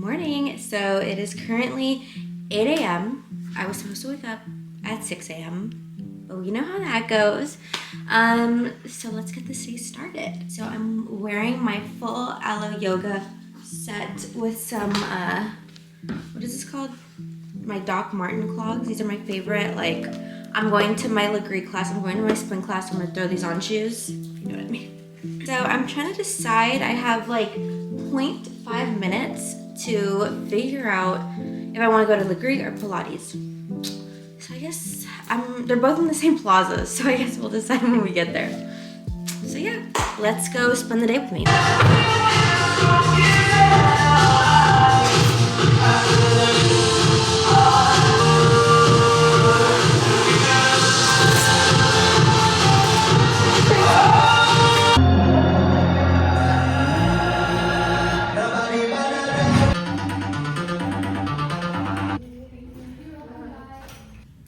morning. So it is currently 8 a.m. I was supposed to wake up at 6 a.m. but we know how that goes. So let's get this day started. So I'm wearing my full aloe yoga set with some, what is this called? My Doc Marten clogs. These are my favorite. Like, I'm going to my Legree class, I'm going to my spin class, I'm gonna throw these on shoes, if you know what I mean. So I'm trying to decide, I have like 0.5 minutes to figure out if I wanna go to Legree or Pilates. So I guess, they're both in the same plaza, so I guess we'll decide when we get there. So yeah, let's go spend the day with me.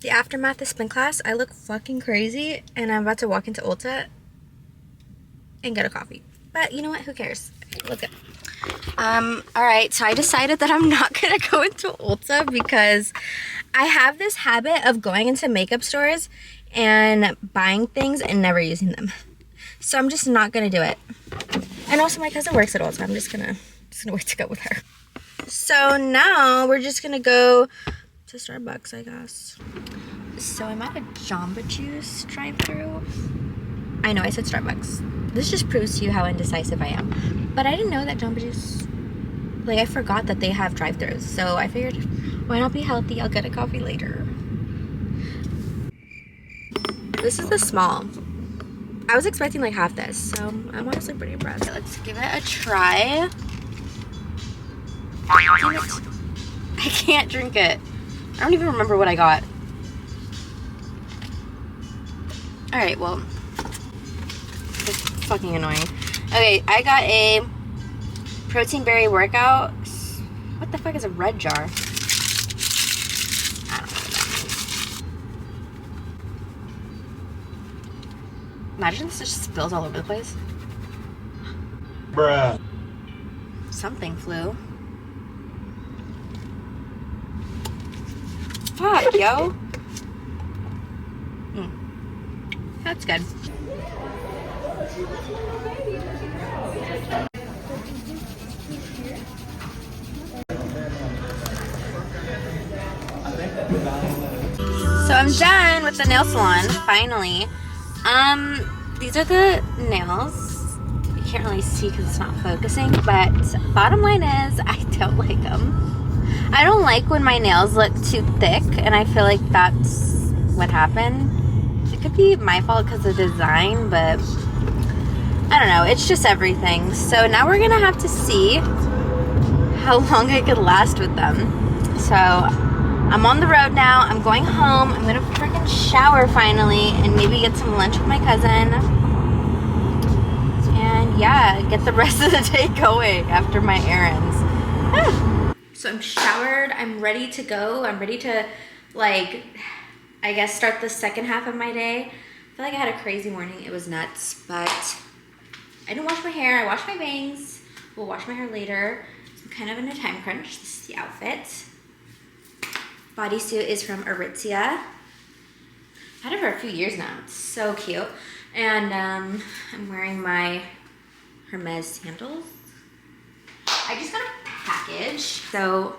The aftermath of spin class, I look fucking crazy and I'm about to walk into Ulta and get a coffee. But you know what, who cares? Let's go. Alright, so I decided that I'm not gonna go into Ulta because I have this habit of going into makeup stores and buying things and never using them. So I'm just not gonna do it. And also my cousin works at Ulta, I'm just gonna wait to go with her. So now we're just gonna go to Starbucks, I guess. So I'm at a Jamba Juice drive-thru. I know I said Starbucks. This just proves to you how indecisive I am. But I didn't know that Jamba Juice, like I forgot that they have drive-thrus. So I figured, why not be healthy? I'll get a coffee later. This is the small. I was expecting like half this, so I'm honestly pretty impressed. Okay, let's give it a try. Damn it. I can't drink it. I don't even remember what I got. Alright, well, it's fucking annoying. Okay, I got a protein berry workout. What the fuck is a red jar? I don't know what that means. Imagine this just spills all over the place. Bruh. Something flew. Fuck, yo. That's good. So I'm done with the nail salon, finally. These are the nails. You can't really see because it's not focusing, but bottom line is, I don't like them. I don't like when my nails look too thick, and I feel like that's what happened. It could be my fault because of design, but I don't know. It's just everything. So now we're gonna have to see how long I could last with them. So I'm on the road now. I'm going home. I'm gonna freaking shower finally and maybe get some lunch with my cousin. And yeah, get the rest of the day going after my errands. So I'm showered, I'm ready to go. I'm ready to, like, I guess start the second half of my day. I feel like I had a crazy morning. It was nuts, but I didn't wash my hair. I washed my bangs. We'll wash my hair later. So I'm kind of in a time crunch. This is the outfit. Bodysuit is from Aritzia. I've had it for a few years now. It's so cute. And I'm wearing my Hermes sandals. I just got a package. So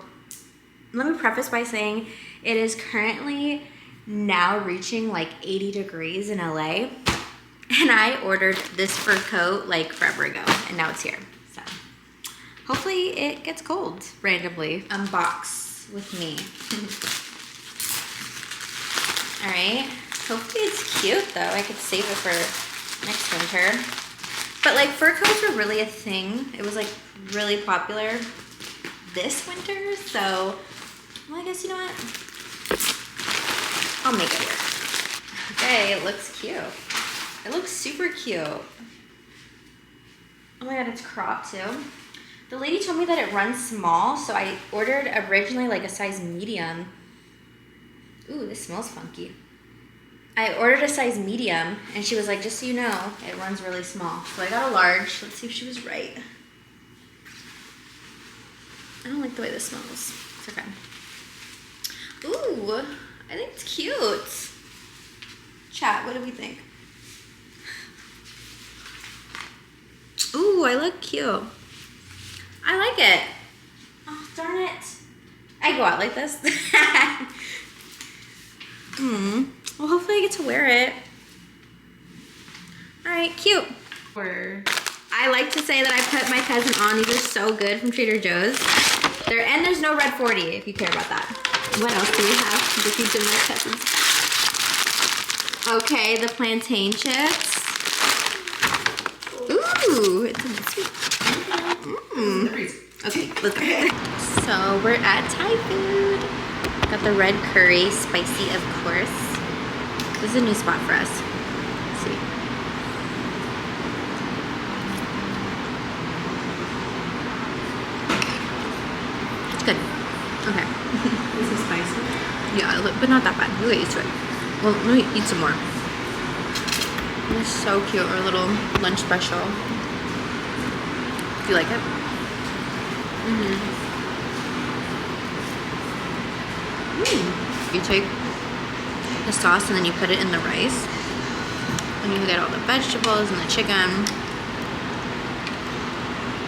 let me preface by saying it is currently now reaching like 80 degrees in LA. And I ordered this fur coat like forever ago and now it's here. So hopefully it gets cold randomly. Unbox with me. All right, hopefully it's cute though. I could save it for next winter. But like fur coats were really a thing. It was like really popular this winter, so well, I guess you know what? I'll make it work. Okay, it looks cute. It looks super cute. Oh my god, it's cropped too. The lady told me that it runs small, so I ordered originally like a size medium. Ooh, this smells funky. I ordered a size medium, and she was like, just so you know, it runs really small. So I got a large. Let's see if she was right. I don't like the way this smells. It's okay. Ooh, I think it's cute. Chat, what do we think? Ooh, I look cute. I like it. Oh, darn it. I go out like this. Well, hopefully I get to wear it. All right, cute. I like to say that I put my cousin on. These are so good from Trader Joe's. And there's no red 40 if you care about that. What else do we have? Just each of my cousins. Okay, the plantain chips. Ooh, it's sweet. Okay, let's go. So we're at Thai food. Got the red curry, spicy of course. This is a new spot for us. Let's see. It's good. Okay. Is it spicy? Yeah, but not that bad. You'll get used to it. Well, let me eat some more. It's so cute, our little lunch special. Do you like it? You take the sauce and then you put it in the rice. And you get all the vegetables and the chicken.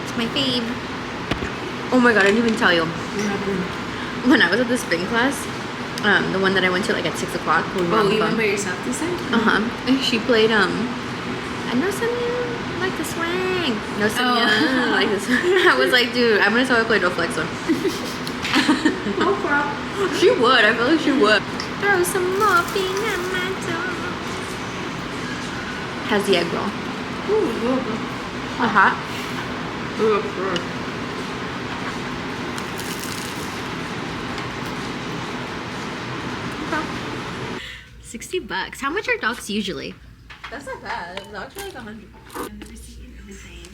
It's my fave. Oh my god, I didn't even tell you. When I was at the spin class, the one that I went to like at 6 o'clock. Oh, you went by yourself this time? And she played, I know some of you like the swing. No, some of you like this. I was like, dude, I'm gonna tell her to play No Flex one. No problem. She would, I feel like she would. Throw some morphine at my door. How's the egg roll? Ooh, good. Hot? Good. 60 bucks. How much are dogs usually? That's not bad. Dogs are like 100. I've never seen anything.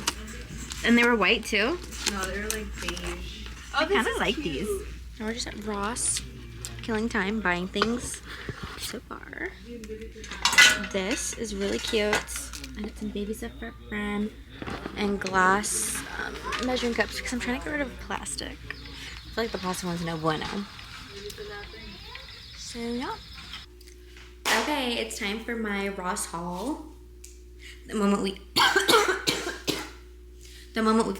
And they were white too? No, they were like beige. I kind of like these. And we're just at Ross, killing time, buying things so far. This is really cute. I got some baby stuff for a friend and glass measuring cups because I'm trying to get rid of plastic. I feel like the plastic one's no bueno. So yeah. Okay, it's time for my Ross haul. The moment we've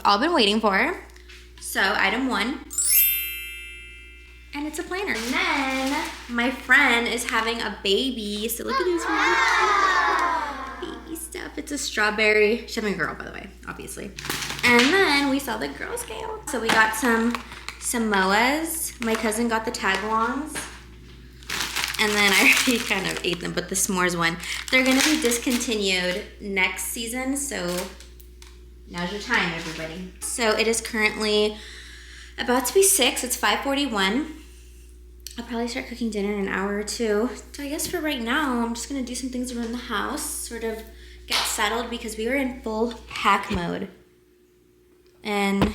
all been waiting for. So item 1. And it's a planner. And then my friend is having a baby. So look at this baby stuff. It's a strawberry. She's having a girl, by the way, obviously. And then we saw the Girl Scout. So we got some Samoas. My cousin got the tag-alongs. And then I already kind of ate them, but the s'mores one. They're gonna be discontinued next season, so now's your time, everybody. So it is currently about to be 6, it's 5:41. I'll probably start cooking dinner in an hour or 2. So I guess for right now, I'm just gonna do some things around the house, sort of get settled because we were in full pack mode. And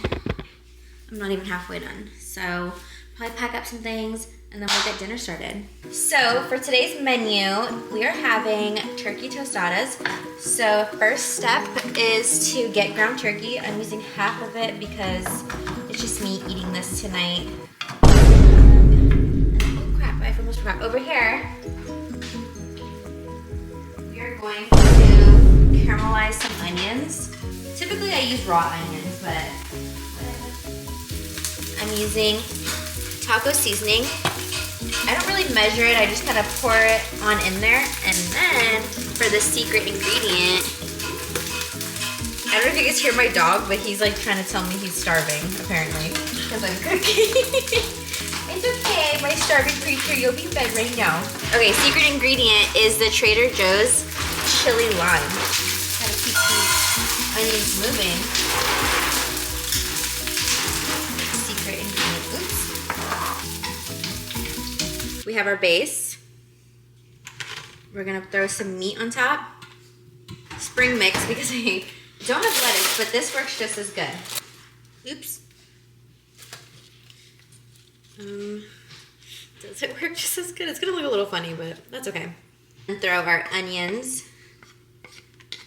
I'm not even halfway done. So probably pack up some things and then we'll get dinner started. So for today's menu, we are having turkey tostadas. So first step is to get ground turkey. I'm using half of it because it's just me eating this tonight. Oh crap, I almost forgot. Over here, we are going to caramelize some onions. Typically I use raw onions, but I'm using taco seasoning. I don't really measure it, I just kind of pour it on in there. And then for the secret ingredient, I don't know if you guys hear my dog, but he's like trying to tell me he's starving, apparently, because I'm cooking. It's okay, my starving creature, you'll be fed right now. Okay, secret ingredient is the Trader Joe's chili lime. Gotta keep these onions moving. Secret ingredient, oops. We have our base. We're gonna throw some meat on top. Spring mix because I don't have lettuce, but this works just as good. Oops. Does it work just as good? It's gonna look a little funny, but that's okay. And throw our onions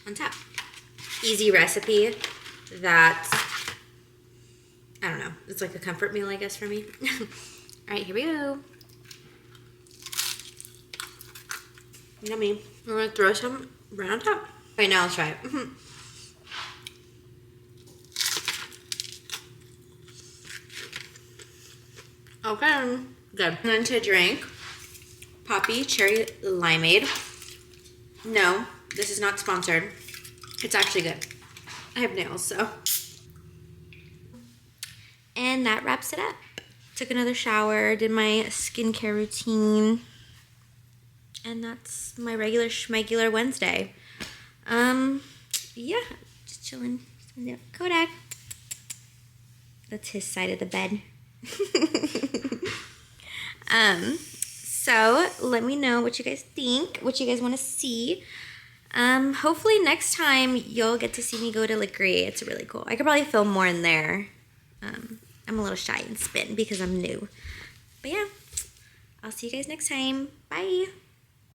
on top. Easy recipe that, I don't know, It's like a comfort meal, I guess, for me. All right, here we go. Yummy. We're gonna throw some right on top. Okay, now let's try it. Okay, good. And then to drink, Poppy Cherry Limeade. No, this is not sponsored. It's actually good. I have nails, so. And that wraps it up. Took another shower, did my skincare routine. And that's my regular shmegular Wednesday. Yeah, just chilling. Kodak. That's his side of the bed. So let me know what you guys think, what you guys want to see. Hopefully next time you'll get to see me go to Lickery. It's really cool. I could probably film more in there. I'm a little shy and spin because I'm new. But yeah, I'll see you guys next time. Bye.